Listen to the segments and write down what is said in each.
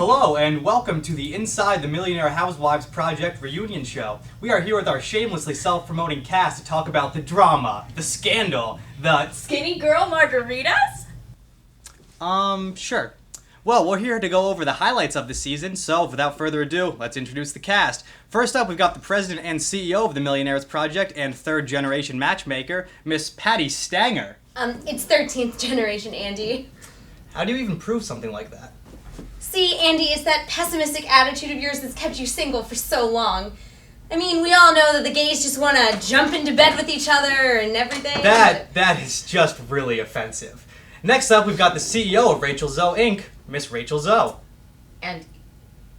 Hello and welcome to the Inside the Millionaire Housewives Project reunion show. We are here with our shamelessly self-promoting cast to talk about the drama, the scandal, the... Skinny girl margaritas? Sure. Well, we're here to go over the highlights of the season, so without further ado, let's introduce the cast. First up, we've got the president and CEO of the Millionaires Project and third-generation matchmaker, Miss Patty Stanger. It's 13th generation, Andy. How do you even prove something like that? See, Andy, it's that pessimistic attitude of yours that's kept you single for so long. I mean, we all know that the gays just want to jump into bed with each other and everything. That is just really offensive. Next up, we've got the CEO of Rachel Zoe Inc., Miss Rachel Zoe. And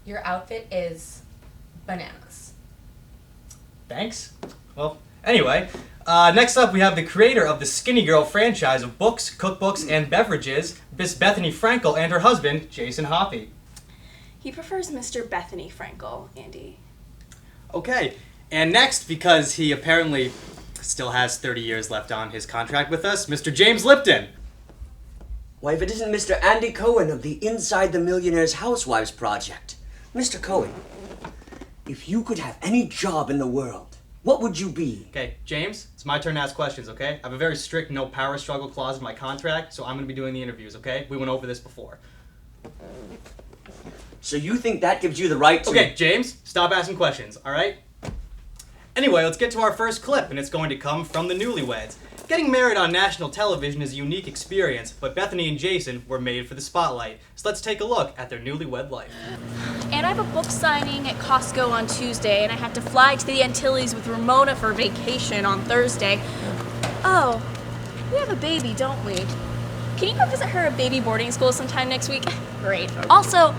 your outfit is bananas. Thanks. Well, anyway, next up we have the creator of the Skinny Girl franchise of books, cookbooks, and beverages, Miss Bethany Frankel, and her husband, Jason Hoppy. He prefers Mr. Bethany Frankel, Andy. Okay, and next, because he apparently still has 30 years left on his contract with us, Mr. James Lipton. Why, if it isn't Mr. Andy Cohen of the Inside the Millionaire's Housewives Project. Mr. Cohen, if you could have any job in the world, what would you be? Okay, James, it's my turn to ask questions, okay? I have a very strict no power struggle clause in my contract, so I'm going to be doing the interviews, okay? We went over this before. So you think that gives you the right to... Okay, James, stop asking questions, alright? Anyway, let's get to our first clip, and it's going to come from the Newlyweds. Getting married on national television is a unique experience, but Bethany and Jason were made for the spotlight. So let's take a look at their newlywed life. And I have a book signing at Costco on Tuesday, and I had to fly to the Antilles with Ramona for vacation on Thursday. Oh, we have a baby, don't we? Can you go visit her at baby boarding school sometime next week? Great. Also,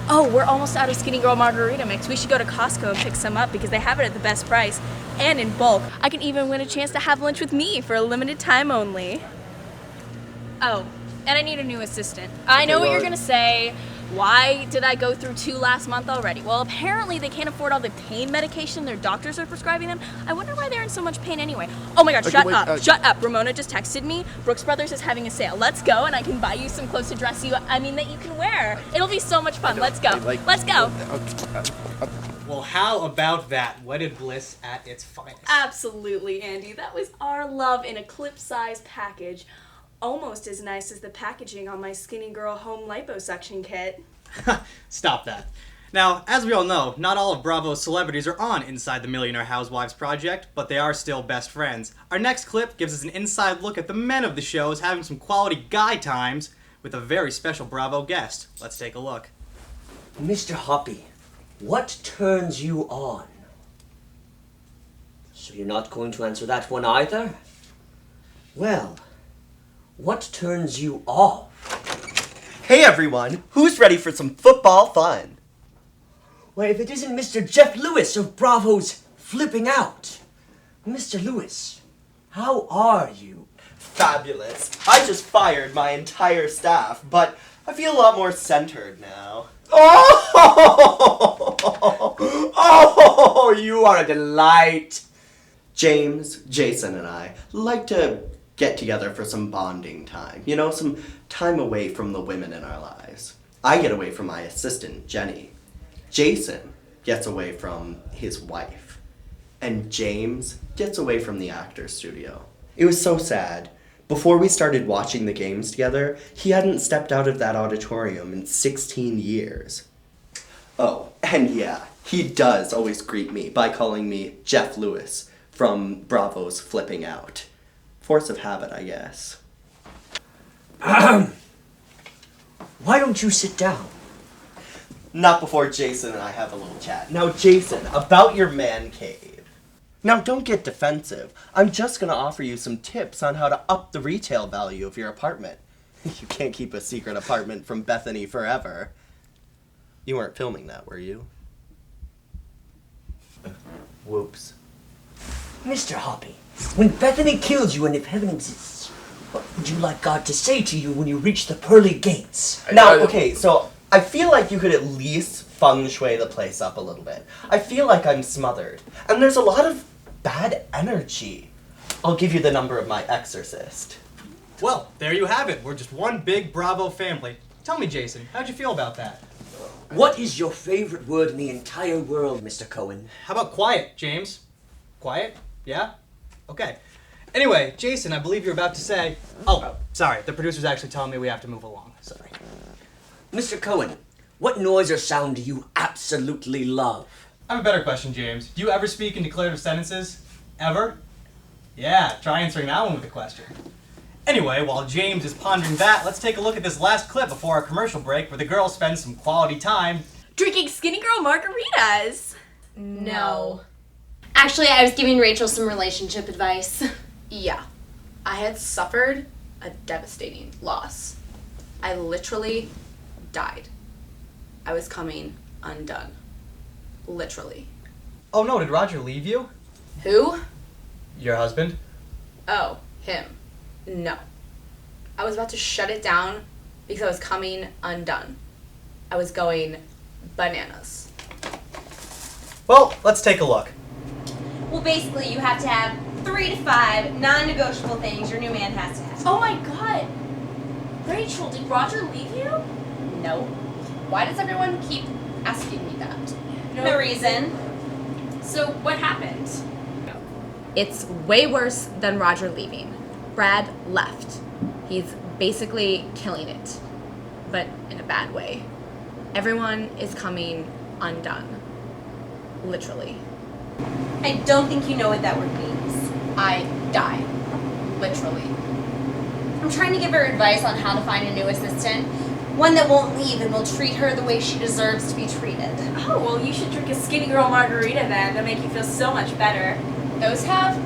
we're almost out of Skinny Girl Margarita Mix. We should go to Costco and pick some up because they have it at the best price and in bulk. I can even win a chance to have lunch with me for a limited time only. Oh, and I need a new assistant. I know what you're gonna say. Why did I go through 2 last month already? Well, apparently they can't afford all the pain medication their doctors are prescribing them. I wonder why they're in so much pain anyway. Oh my god, shut up. Ramona just texted me. Brooks Brothers is having a sale. Let's go and I can buy you some clothes to dress you, that you can wear. It'll be so much fun. Let's go. Let's go. Well, how about that? Wedded bliss at its finest. Absolutely, Andy. That was our love in a clip-size package. Almost as nice as the packaging on my Skinny Girl home liposuction kit. Stop that. Now, as we all know, not all of Bravo's celebrities are on Inside the Millionaire Housewives Project, but they are still best friends. Our next clip gives us an inside look at the men of the shows having some quality guy times with a very special Bravo guest. Let's take a look. Mr. Hoppy, what turns you on? So you're not going to answer that one either? Well, what turns you off? Hey everyone, who's ready for some football fun? Why, if it isn't Mr. Jeff Lewis of Bravo's Flipping Out. Mr. Lewis, how are you? Fabulous. I just fired my entire staff, but I feel a lot more centered now. Oh, you are a delight. James, Jason, and I like to get together for some bonding time. You know, some time away from the women in our lives. I get away from my assistant, Jenny. Jason gets away from his wife. And James gets away from the actor's studio. It was so sad. Before we started watching the games together, he hadn't stepped out of that auditorium in 16 years. Oh, and yeah, he does always greet me by calling me Jeff Lewis from Bravo's Flipping Out. Force of habit, I guess. Why don't you sit down? Not before Jason and I have a little chat. Now, Jason, about your man cave. Now, don't get defensive. I'm just gonna offer you some tips on how to up the retail value of your apartment. You can't keep a secret apartment from Bethany forever. You weren't filming that, were you? Whoops. Mr. Hoppy, when Bethany kills you and if heaven exists, what would you like God to say to you when you reach the pearly gates? Now, okay, so I feel like you could at least feng shui the place up a little bit. I feel like I'm smothered, and there's a lot of bad energy. I'll give you the number of my exorcist. Well, there you have it. We're just one big Bravo family. Tell me, Jason, how'd you feel about that? What is your favorite word in the entire world, Mr. Cohen? How about quiet, James? Quiet? Yeah? Okay. Anyway, Jason, I believe you're about to say... Oh, sorry. The producer's actually telling me we have to move along. Sorry. Mr. Cohen, what noise or sound do you absolutely love? I have a better question, James. Do you ever speak in declarative sentences? Ever? Yeah, try answering that one with a question. Anyway, while James is pondering that, let's take a look at this last clip before our commercial break where the girls spend some quality time Drinking Skinny Girl margaritas. No. Actually, I was giving Rachel some relationship advice. Yeah, I had suffered a devastating loss. I literally died. I was coming undone. Literally. Oh no, did Roger leave you? Who? Your husband? Oh, him. No. I was about to shut it down because I was coming undone. I was going bananas. Well, let's take a look. Well, basically, you have to have 3 to 5 non-negotiable things your new man has to have. Oh my god. Rachel, did Roger leave you? No. Why does everyone keep asking me that? No reason. So what happened? It's way worse than Roger leaving. Brad left. He's basically killing it, but in a bad way. Everyone is coming undone. Literally. I don't think you know what that word means. I die. Literally. I'm trying to give her advice on how to find a new assistant. One that won't leave and will treat her the way she deserves to be treated. Oh, well, you should drink a Skinny Girl margarita then. That'll make you feel so much better. Those have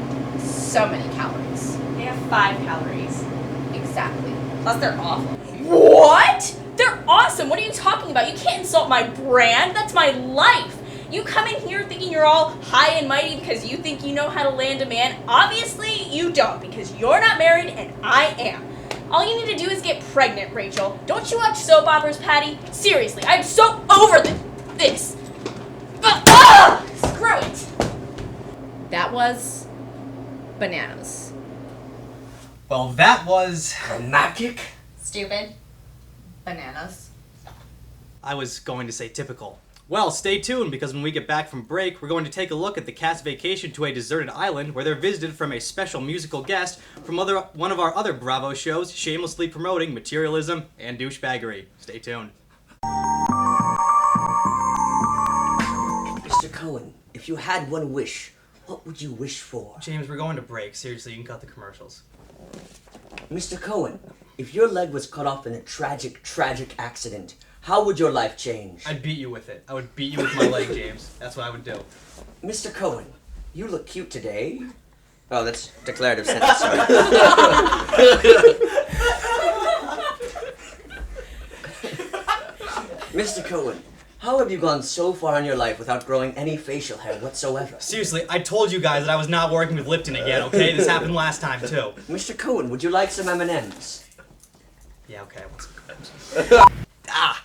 so many calories. They have 5 calories. Exactly. Plus, they're awful. What? They're awesome. What are you talking about? You can't insult my brand. That's my life. You come in here thinking you're all high and mighty because you think you know how to land a man. Obviously, you don't because you're not married and I am. All you need to do is get pregnant, Rachel. Don't you watch soap operas, Patty? Seriously, I'm so over this. Screw it. That was bananas. Well, that was... Dramatic? Stupid. Bananas. I was going to say typical. Well, stay tuned because when we get back from break, we're going to take a look at the cast's vacation to a deserted island where they're visited from a special musical guest from one of our other Bravo shows, shamelessly promoting materialism and douchebaggery. Stay tuned. Mr. Cohen, if you had one wish, what would you wish for? James, we're going to break. Seriously, you can cut the commercials. Mr. Cohen, if your leg was cut off in a tragic, tragic accident, how would your life change? I'd beat you with it. I would beat you with my leg, James. That's what I would do. Mr. Cohen, you look cute today. Oh, that's declarative sentence, sorry. Mr. Cohen, how have you gone so far in your life without growing any facial hair whatsoever? Seriously, I told you guys that I was not working with Lipton again, okay? This happened last time, too. Mr. Cohen, would you like some M&Ms? Yeah, okay. I want some. Ah!